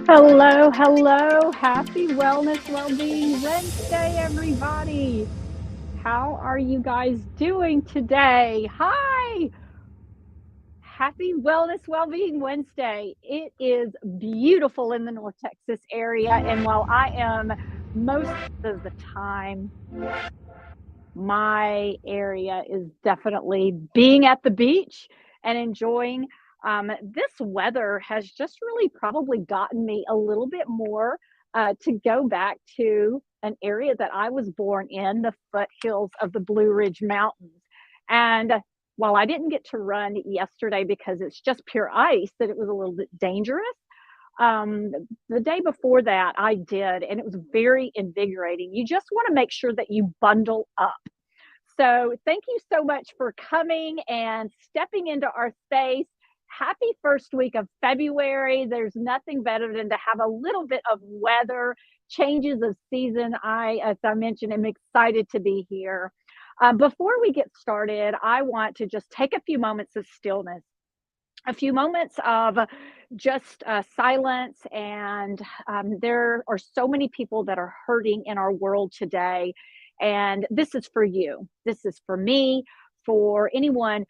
Hello, hello. Happy Wellness Wellbeing Wednesday, everybody. How are you guys doing today? Hi. Happy Wellness Wellbeing Wednesday. It is beautiful in the North Texas area. And while I am most of the time, my area is definitely being at the beach and enjoying. This weather has just really probably gotten me a little bit more to go back to an area that I was born in, the foothills of the Blue Ridge Mountains. And while I didn't get to run yesterday because it's just pure ice, that it was a little bit dangerous. Um, the day before that, I did, and it was very invigorating. You just want to make sure that you bundle up. So thank you so much for coming and stepping into our space. Happy first week of February. There's nothing better than to have a little bit of weather, changes of season. As I mentioned, am excited to be here. Before we get started, I want to just take a few moments of stillness, a few moments of just silence. And there are so many people that are hurting in our world today. And this is for you. This is for me, for anyone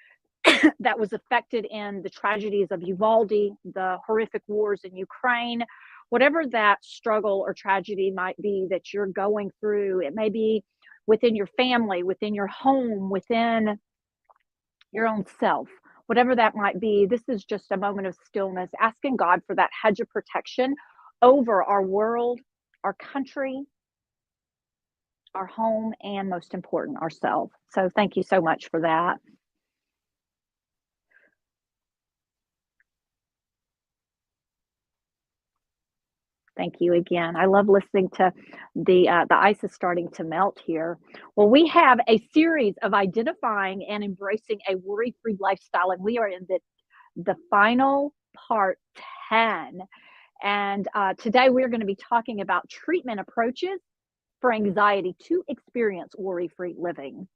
that was affected in the tragedies of Uvalde, the horrific wars in Ukraine, whatever that struggle or tragedy might be that you're going through. It may be within your family, within your home, within your own self, whatever that might be. This is just a moment of stillness, asking God for that hedge of protection over our world, our country, our home, and most important, ourselves. So thank you so much for that. Thank you again. I love listening to the ice is starting to melt here. Well, we have a series of identifying and embracing a worry-free lifestyle, and we are in the final part 10. And today we're going to be talking about treatment approaches for anxiety to experience worry-free living.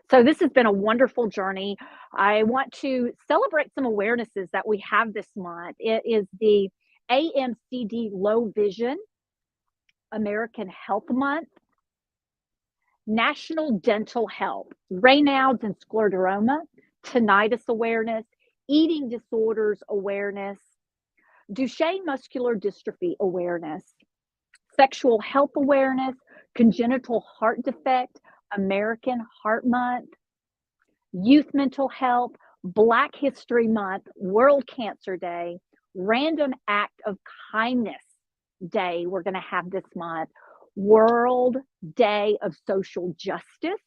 So this has been a wonderful journey. I want to celebrate some awarenesses that we have this month. It is the AMCD Low Vision American Health Month, National Dental Health, Raynaud's and scleroderma, tinnitus awareness, eating disorders awareness, Duchenne muscular dystrophy awareness, sexual health awareness, congenital heart defect, American Heart Month, youth mental health, Black History Month, World Cancer Day, Random Act of Kindness Day we're going to have this month, World Day of Social Justice,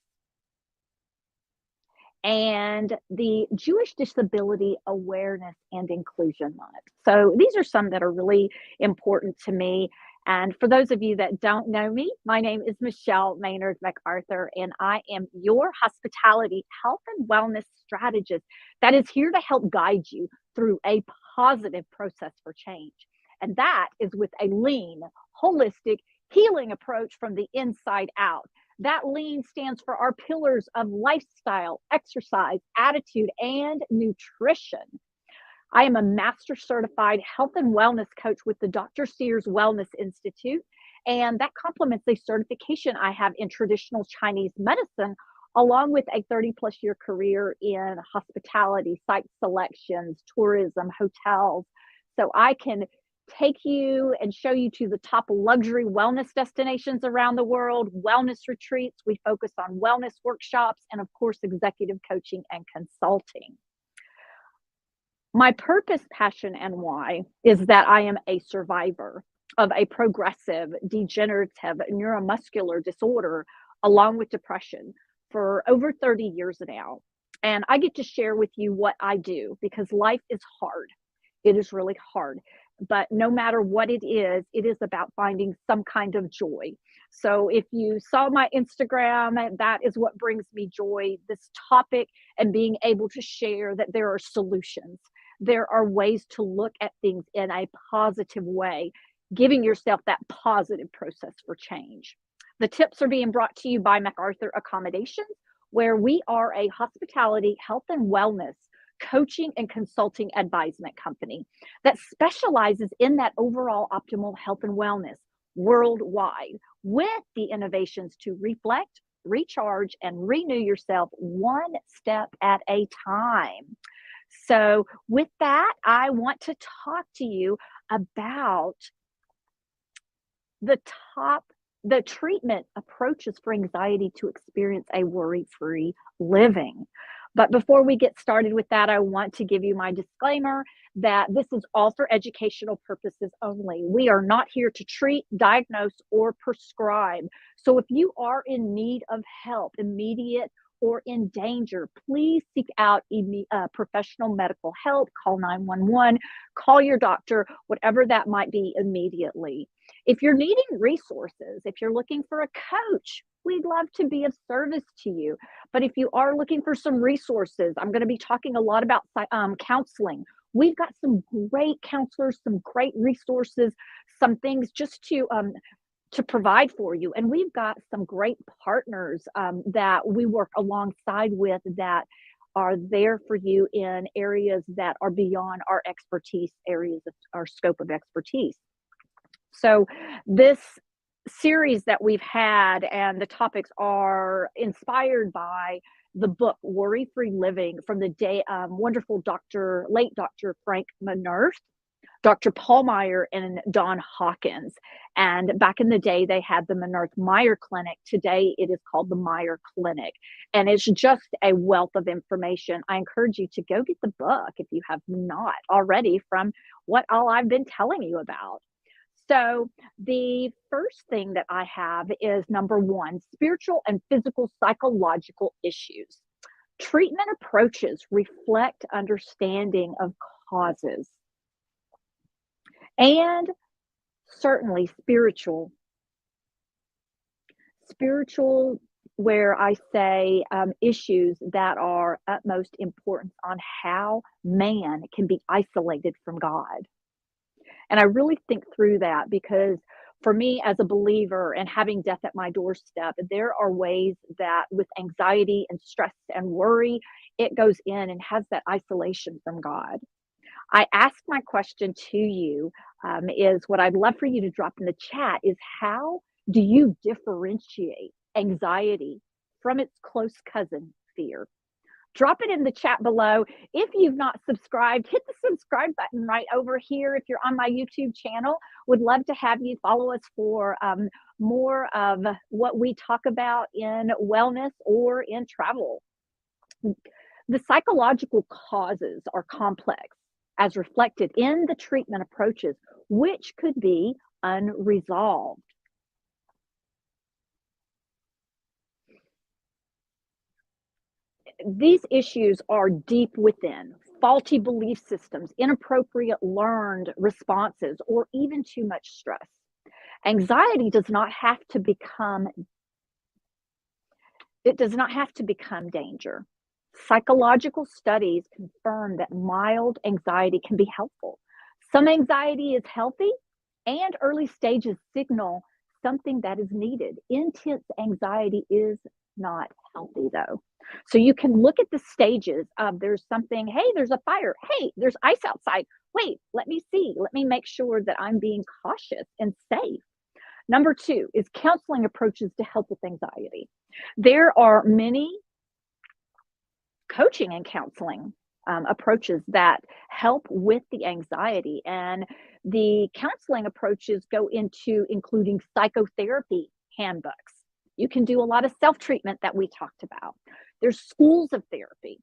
and the Jewish Disability Awareness and Inclusion Month. So these are some that are really important to me. And for those of you that don't know me, my name is Michelle Maynard MacArthur, and I am your hospitality health and wellness strategist that is here to help guide you through a positive process for change. And that is with a lean, holistic, healing approach from the inside out. That lean stands for our pillars of lifestyle, exercise, attitude, and nutrition. I am a master certified health and wellness coach with the Dr. Sears Wellness Institute, and that complements a certification I have in traditional Chinese medicine, along with a 30-plus year career in hospitality, site selections, tourism, hotels. So I can take you and show you to the top luxury wellness destinations around the world, wellness retreats. We focus on wellness workshops and, of course, executive coaching and consulting. My purpose, passion, and why is that I am a survivor of a progressive, degenerative neuromuscular disorder, along with depression, for over 30 years now. And I get to share with you what I do because life is hard. It is really hard. But no matter what it is about finding some kind of joy. So if you saw my Instagram, that is what brings me joy, this topic, and being able to share that there are solutions. There are ways to look at things in a positive way, giving yourself that positive process for change. The tips are being brought to you by MacArthur Accommodations, where we are a hospitality, health, and wellness coaching and consulting advisement company that specializes in that overall optimal health and wellness worldwide with the innovations to reflect, recharge, and renew yourself one step at a time. So, with that, I want to talk to you about the top the treatment approaches for anxiety to experience a worry-free living. But before we get started with that, I want to give you my disclaimer that this is all for educational purposes only. We are not here to treat, diagnose, or prescribe. So if you are in need of help, immediate or in danger, please seek out professional medical help, call 911, call your doctor, whatever that might be immediately. If you're needing resources, if you're looking for a coach, we'd love to be of service to you. But if you are looking for some resources, I'm going to be talking a lot about counseling. We've got some great counselors, some great resources, some things just to provide for you. And we've got some great partners that we work alongside with that are there for you in areas that are beyond our expertise, areas of our scope of expertise. So this series that we've had and the topics are inspired by the book Worry Free Living from the wonderful late Dr. Frank Minerth, Dr. Paul Meyer, and Don Hawkins. And back in the day, they had the Minerth Meyer Clinic. Today, it is called the Meyer Clinic. And it's just a wealth of information. I encourage you to go get the book if you have not already from what all I've been telling you about. So the first thing that I have is number one, spiritual and physical psychological issues. Treatment approaches reflect understanding of causes and certainly spiritual, where I say issues that are utmost importance on how man can be isolated from God. And I really think through that because for me as a believer and having death at my doorstep, there are ways that with anxiety and stress and worry, it goes in and has that isolation from God. I ask my question to you is what I'd love for you to drop in the chat is how do you differentiate anxiety from its close cousin, fear? Drop it in the chat below. If you've not subscribed, hit the subscribe button right over here. If you're on my YouTube channel, would love to have you follow us for more of what we talk about in wellness or in travel. The psychological causes are complex, as reflected in the treatment approaches, which could be unresolved. These issues are deep within faulty belief systems, inappropriate learned responses, or even too much stress. Anxiety does not have to become danger. Psychological studies confirm that mild anxiety can be helpful. Some anxiety is healthy, and early stages signal something that is needed. Intense anxiety is not healthy, though. So you can look at the stages of there's something, hey, there's a fire. Hey, there's ice outside. Wait, let me see. Let me make sure that I'm being cautious and safe. Number two is counseling approaches to help with anxiety. There are many coaching and counseling approaches that help with the anxiety, and the counseling approaches go into including psychotherapy handbooks. You can do a lot of self-treatment that we talked about. There's schools of therapy.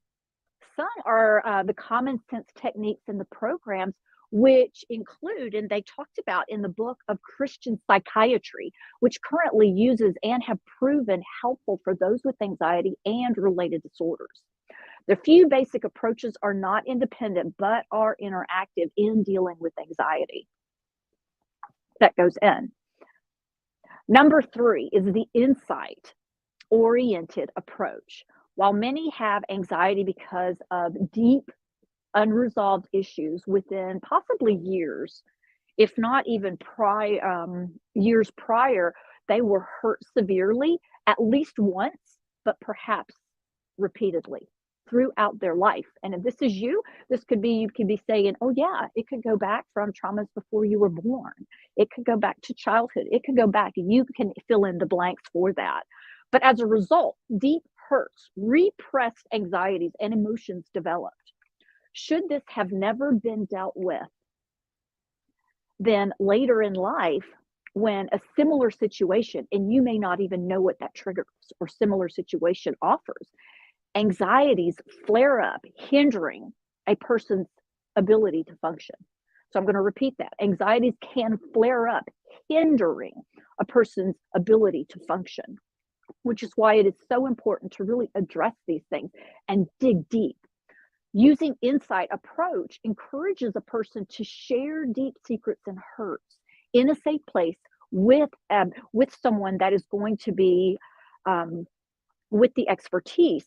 Some are the common sense techniques in the programs, which include, and they talked about in the book of Christian psychiatry, which currently uses and have proven helpful for those with anxiety and related disorders. The few basic approaches are not independent, but are interactive in dealing with anxiety. That goes in. Number three is the insight-oriented approach. While many have anxiety because of deep, unresolved issues within possibly years, if not even years prior, they were hurt severely at least once, but perhaps repeatedly. throughout their life. And if this is you, this could be, you could be saying, oh yeah, it could go back from traumas before you were born. It could go back to childhood. It could go back, and you can fill in the blanks for that. But as a result, deep hurts, repressed anxieties, and emotions developed. Should this have never been dealt with, then later in life, when a similar situation, and you may not even know what that triggers or similar situation offers, anxieties flare up, hindering a person's ability to function. So I'm going to repeat that. Anxieties can flare up, hindering a person's ability to function, which is why it is so important to really address these things and dig deep. Using insight approach encourages a person to share deep secrets and hurts in a safe place with someone that is going to be with the expertise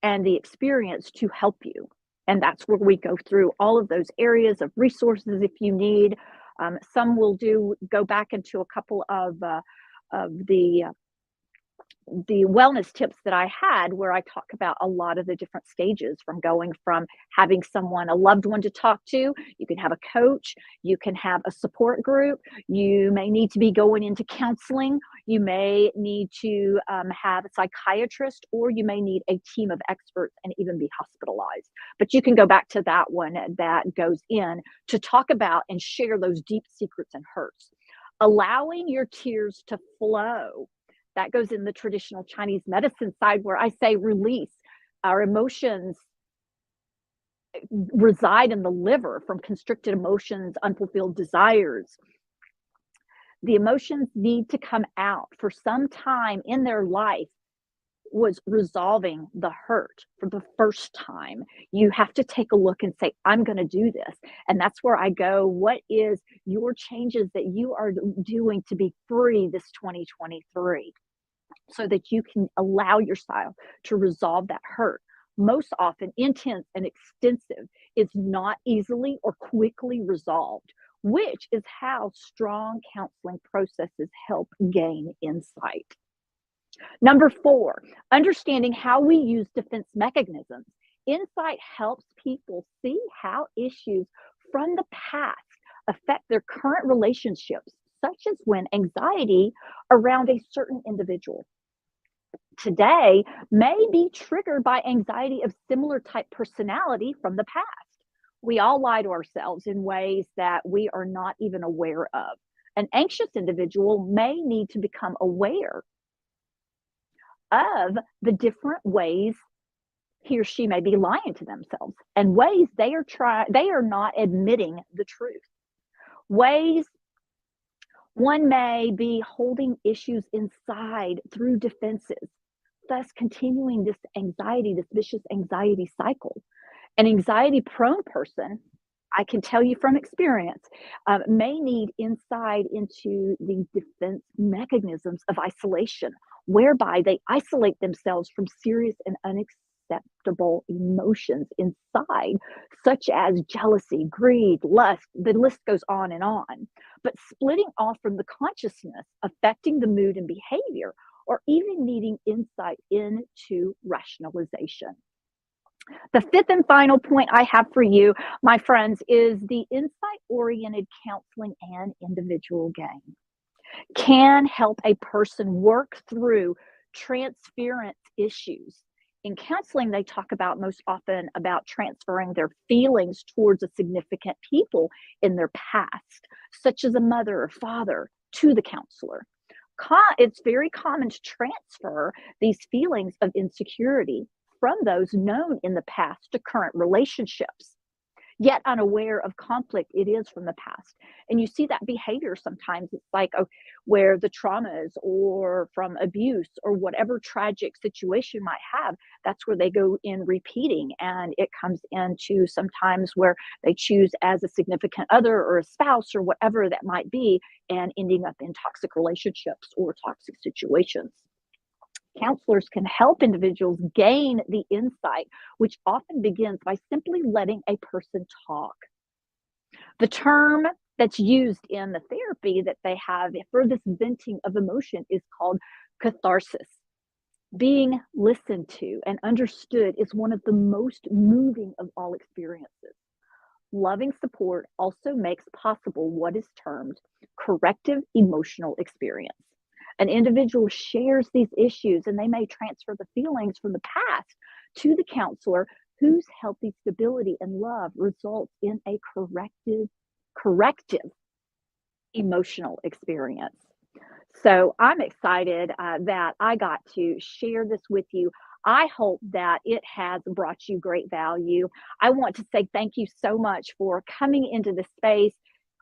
and the experience to help you. And that's where we go through all of those areas of resources if you need. Some will go back into a couple of the wellness tips that I had, where I talk about a lot of the different stages, from going from having someone, a loved one to talk to. You can have a coach, you can have a support group, you may need to be going into counseling, you may need to have a psychiatrist, or you may need a team of experts and even be hospitalized. But you can go back to that one that goes in to talk about and share those deep secrets and hurts. Allowing your tears to flow. That goes in the traditional Chinese medicine side, where I say release. Our emotions reside in the liver from constricted emotions, unfulfilled desires. The emotions need to come out. For some time in their life was resolving the hurt for the first time. You have to take a look and say, I'm going to do this. And that's where I go, what is your changes that you are doing to be free this 2023? So that you can allow yourself to resolve that hurt. Most often, intense and extensive is not easily or quickly resolved, which is how strong counseling processes help gain insight. Number 4, understanding how we use defense mechanisms. Insight helps people see how issues from the past affect their current relationships, such as when anxiety around a certain individual today may be triggered by anxiety of similar type personality from the past. We all lie to ourselves in ways that we are not even aware of. An anxious individual may need to become aware of the different ways he or she may be lying to themselves, and ways they are not admitting the truth. Ways one may be holding issues inside through defenses, thus continuing this anxiety, this vicious anxiety cycle. An anxiety-prone person, I can tell you from experience, may need insight into the defense mechanisms of isolation, whereby they isolate themselves from serious and unacceptable emotions inside, such as jealousy, greed, lust. The list goes on and on. But splitting off from the consciousness, affecting the mood and behavior, or even needing insight into rationalization. The 5th and final point I have for you, my friends, is the insight-oriented counseling and individual gain can help a person work through transference issues. In counseling, they talk about most often about transferring their feelings towards a significant people in their past, such as a mother or father, to the counselor. It's very common to transfer these feelings of insecurity from those known in the past to current relationships. Yet unaware of conflict it is from the past. And you see that behavior sometimes. It's like where the traumas or from abuse or whatever tragic situation might have, that's where they go in repeating. And it comes into sometimes where they choose as a significant other or a spouse or whatever that might be, and ending up in toxic relationships or toxic situations. Counselors can help individuals gain the insight, which often begins by simply letting a person talk. The term that's used in the therapy that they have for this venting of emotion is called catharsis. Being listened to and understood is one of the most moving of all experiences. Loving support also makes possible what is termed corrective emotional experience. An individual shares these issues and they may transfer the feelings from the past to the counselor whose healthy stability and love results in a corrective emotional experience. So I'm excited that I got to share this with you. I hope that it has brought you great value. I want to say thank you so much for coming into the space,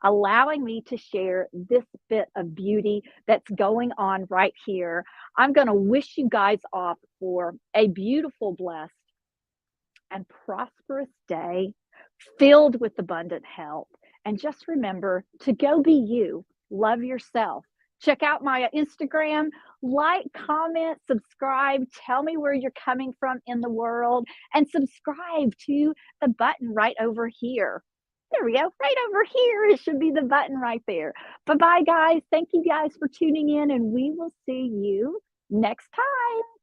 allowing me to share this bit of beauty that's going on right here. I'm going to wish you guys off for a beautiful, blessed, and prosperous day filled with abundant health. And just remember to go be you, love yourself. Check out my Instagram, like, comment, subscribe, tell me where you're coming from in the world, and subscribe to the button right over here. There we go, right over here. It should be the button right there. Bye bye, guys. Thank you guys for tuning in, and we will see you next time.